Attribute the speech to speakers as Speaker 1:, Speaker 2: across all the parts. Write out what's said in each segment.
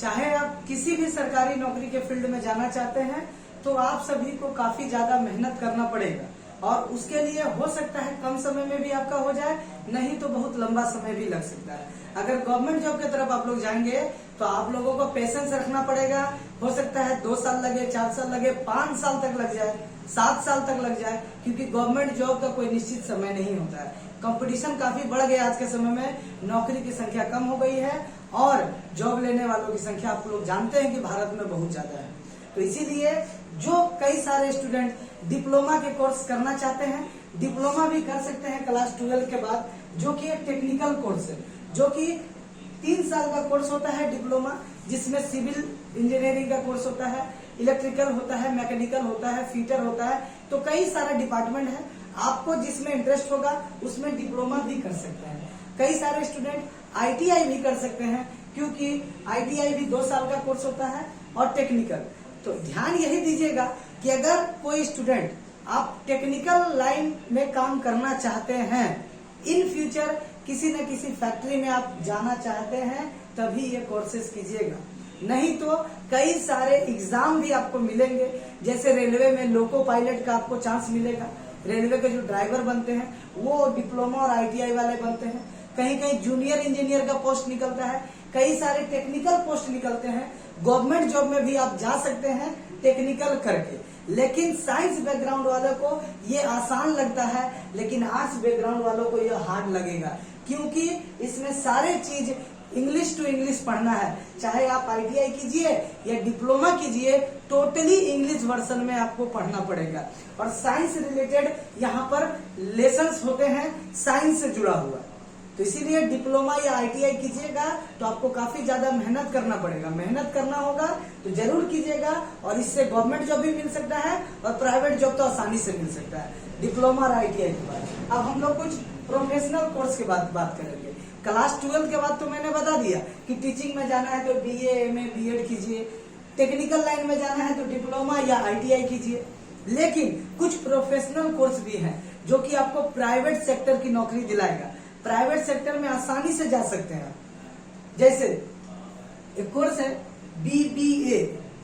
Speaker 1: चाहे आप किसी भी सरकारी नौकरी के फील्ड में जाना चाहते हैं तो आप सभी को काफी ज्यादा मेहनत करना पड़ेगा, और उसके लिए हो सकता है कम समय में भी आपका हो जाए, नहीं तो बहुत लंबा समय भी लग सकता है। अगर गवर्नमेंट जॉब की तरफ आप लोग जाएंगे तो आप लोगों को पेशेंस रखना पड़ेगा। हो सकता है 2 साल लगे, 4 साल लगे, 5 साल तक लग जाए, 7 साल तक लग जाए, क्योंकि गवर्नमेंट जॉब का कोई निश्चित समय नहीं होता है। कंपटीशन काफी बढ़ गया आज के समय में, नौकरी की संख्या कम हो गई है और जॉब लेने वालों की संख्या आप लोग जानते हैं कि भारत में बहुत ज्यादा है। तो इसीलिए जो कई सारे स्टूडेंट डिप्लोमा के कोर्स करना चाहते हैं, डिप्लोमा भी कर सकते हैं क्लास 12 के बाद, जो कि एक टेक्निकल कोर्स है, जो कि 3 साल का कोर्स होता है डिप्लोमा, जिसमें सिविल इंजीनियरिंग का कोर्स होता है, इलेक्ट्रिकल होता है, मैकेनिकल होता है, फिटर होता है। तो कई सारे डिपार्टमेंट है, आपको जिसमें इंटरेस्ट होगा उसमें डिप्लोमा भी कर सकते हैं। कई सारे स्टूडेंट ITI भी कर सकते हैं, क्योंकि ITI भी 2 साल का कोर्स होता है, और टेक्निकल। तो ध्यान यही दीजिएगा कि अगर कोई स्टूडेंट आप टेक्निकल लाइन में काम करना चाहते हैं, इन फ्यूचर किसी न किसी फैक्ट्री में आप जाना चाहते हैं, तभी ये कोर्सेज कीजिएगा। नहीं तो कई सारे एग्जाम भी आपको मिलेंगे, जैसे रेलवे में लोको पायलट का आपको चांस मिलेगा। रेलवे के जो ड्राइवर बनते हैं वो डिप्लोमा और ITI वाले बनते हैं। कहीं कहीं जूनियर इंजीनियर का पोस्ट निकलता है, कई सारे टेक्निकल पोस्ट निकलते हैं। गवर्नमेंट जॉब में भी आप जा सकते हैं टेक्निकल करके, लेकिन साइंस बैकग्राउंड वालों को ये आसान लगता है, लेकिन आर्ट्स बैकग्राउंड वालों को ये हार्ड लगेगा, क्योंकि इसमें सारे चीज इंग्लिश टू इंग्लिश पढ़ना है। चाहे आप ITI कीजिए या डिप्लोमा कीजिए, टोटली इंग्लिश वर्जन में आपको पढ़ना पड़ेगा। और साइंस रिलेटेड यहाँ पर लेसन्स होते हैं साइंस से जुड़ा हुआ, तो इसीलिए डिप्लोमा या ITI कीजिएगा तो आपको काफी ज्यादा मेहनत करना पड़ेगा। मेहनत करना होगा तो जरूर कीजिएगा, और इससे गवर्नमेंट जॉब भी मिल सकता है और प्राइवेट जॉब तो आसानी से मिल सकता है डिप्लोमा और ITI के बाद। अब हम लोग कुछ प्रोफेशनल कोर्स के बाद बात करेंगे। क्लास 12 के बाद तो मैंने बता दिया कि टीचिंग में जाना है तो BA MA BEd कीजिए, टेक्निकल लाइन में जाना है तो डिप्लोमा या ITI कीजिए। लेकिन कुछ प्रोफेशनल कोर्स भी हैं जो कि आपको प्राइवेट सेक्टर की नौकरी दिलाएगा, प्राइवेट सेक्टर में आसानी से जा सकते हैं। जैसे एक कोर्स है BBA,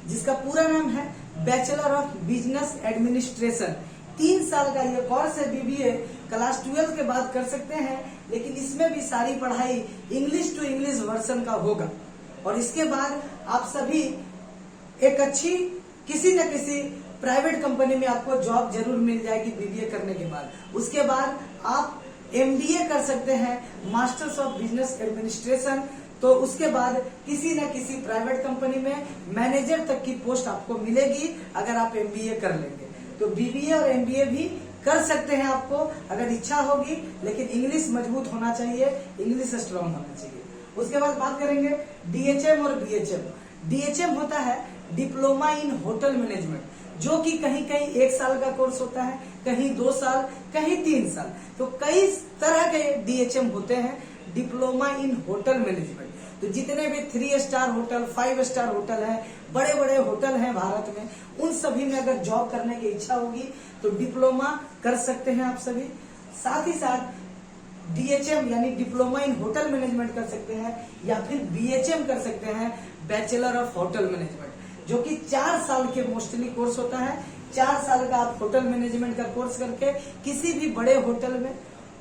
Speaker 1: जिसका पूरा नाम है बैचलर ऑफ बिजनेस एडमिनिस्ट्रेशन। 3 साल का ये कोर्स है BBA, क्लास 12 के बाद कर सकते हैं, लेकिन इसमें भी सारी पढ़ाई इंग्लिश टू इंग्लिश वर्जन का होगा। और इसके बाद आप सभी एक अच्छी किसी न किसी प्राइवेट कंपनी में आपको जॉब जरूर मिल जाएगी BBA करने के बाद। उसके बाद आप MBA कर सकते हैं, मास्टर्स ऑफ बिजनेस एडमिनिस्ट्रेशन। तो उसके बाद किसी न किसी प्राइवेट कंपनी में मैनेजर तक की पोस्ट आपको मिलेगी अगर आप MBA कर लेंगे। तो BBA और MBA भी कर सकते हैं आपको अगर इच्छा होगी, लेकिन इंग्लिश मजबूत होना चाहिए, इंग्लिश स्ट्रांग होना चाहिए। उसके बाद बात करेंगे DHM और BHM। DHM होता है डिप्लोमा इन होटल मैनेजमेंट, जो कि कहीं कहीं 1 साल का कोर्स होता है, कहीं 2 साल, कहीं 3 साल। तो कई तरह के DHM होते हैं, डिप्लोमा इन होटल मैनेजमेंट। तो जितने भी 3 स्टार होटल, 5 स्टार होटल है, बड़े बड़े होटल हैं भारत में, उन सभी में अगर जॉब करने की इच्छा होगी तो डिप्लोमा कर सकते हैं आप सभी। साथ ही साथ DHM यानी डिप्लोमा इन होटल मैनेजमेंट कर सकते हैं, या फिर BHM कर सकते हैं, बैचलर ऑफ होटल मैनेजमेंट, जो कि 4 साल के मोस्टली कोर्स होता है। 4 साल का आप होटल मैनेजमेंट का कोर्स करके किसी भी बड़े होटल में,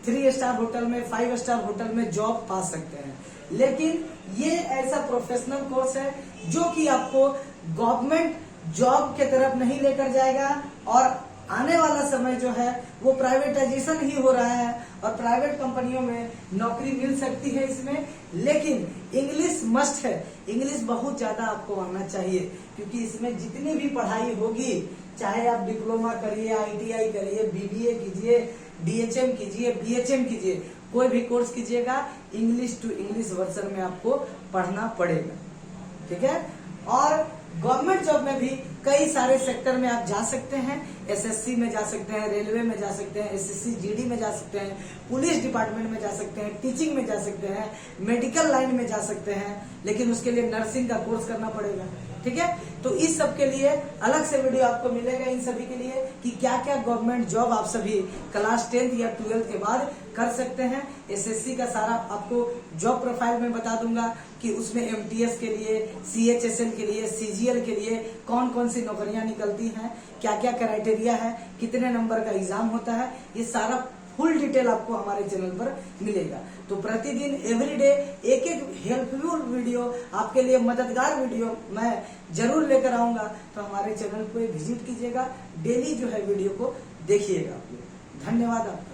Speaker 1: 3 स्टार होटल में, 5 स्टार होटल में जॉब पा सकते हैं। लेकिन ये ऐसा प्रोफेशनल कोर्स है जो कि आपको गवर्नमेंट जॉब के तरफ नहीं लेकर जाएगा, और आने वाला समय जो है वो प्राइवेटाइजेशन ही हो रहा है और प्राइवेट कंपनियों में नौकरी मिल सकती है इसमें। लेकिन इंग्लिश मस्ट है, इंग्लिश बहुत ज्यादा आपको आना चाहिए, क्योंकि इसमें जितनी भी पढ़ाई होगी, चाहे आप डिप्लोमा करिए, ITI करिए, BBA कीजिए, DHM कीजिए, BHM कीजिए, कोई भी कोर्स कीजिएगा, इंग्लिश टू इंग्लिश वर्जन में आपको पढ़ना पड़ेगा। ठीक है। और गवर्नमेंट जॉब में भी कई सारे सेक्टर में आप जा सकते हैं। SSC में जा सकते हैं, रेलवे में जा सकते हैं, SSC GD में जा सकते हैं, पुलिस डिपार्टमेंट में जा सकते हैं, टीचिंग में जा सकते हैं, मेडिकल लाइन में जा सकते हैं, लेकिन उसके लिए नर्सिंग का कोर्स करना पड़ेगा। ठीक है। तो इस सब के लिए अलग से वीडियो आपको मिलेगा इन सभी के लिए कि क्या क्या गवर्नमेंट जॉब आप सभी क्लास 10th या 12th के बाद कर सकते हैं। एसएससी का सारा आपको जॉब प्रोफाइल में बता दूंगा कि उसमें एमटीएस के लिए, सीएचएसएल के लिए, सीजीएल के लिए कौन कौन सी नौकरियां निकलती हैं, क्या क्या क्राइटेरिया है, कितने नंबर का एग्जाम होता है, ये सारा फुल डिटेल आपको हमारे चैनल पर मिलेगा। तो प्रतिदिन एवरीडे एक एक हेल्पफुल वीडियो, आपके लिए मददगार वीडियो मैं जरूर लेकर आऊंगा। तो हमारे चैनल को विजिट कीजिएगा, डेली जो है वीडियो को देखिएगा। धन्यवाद आपका।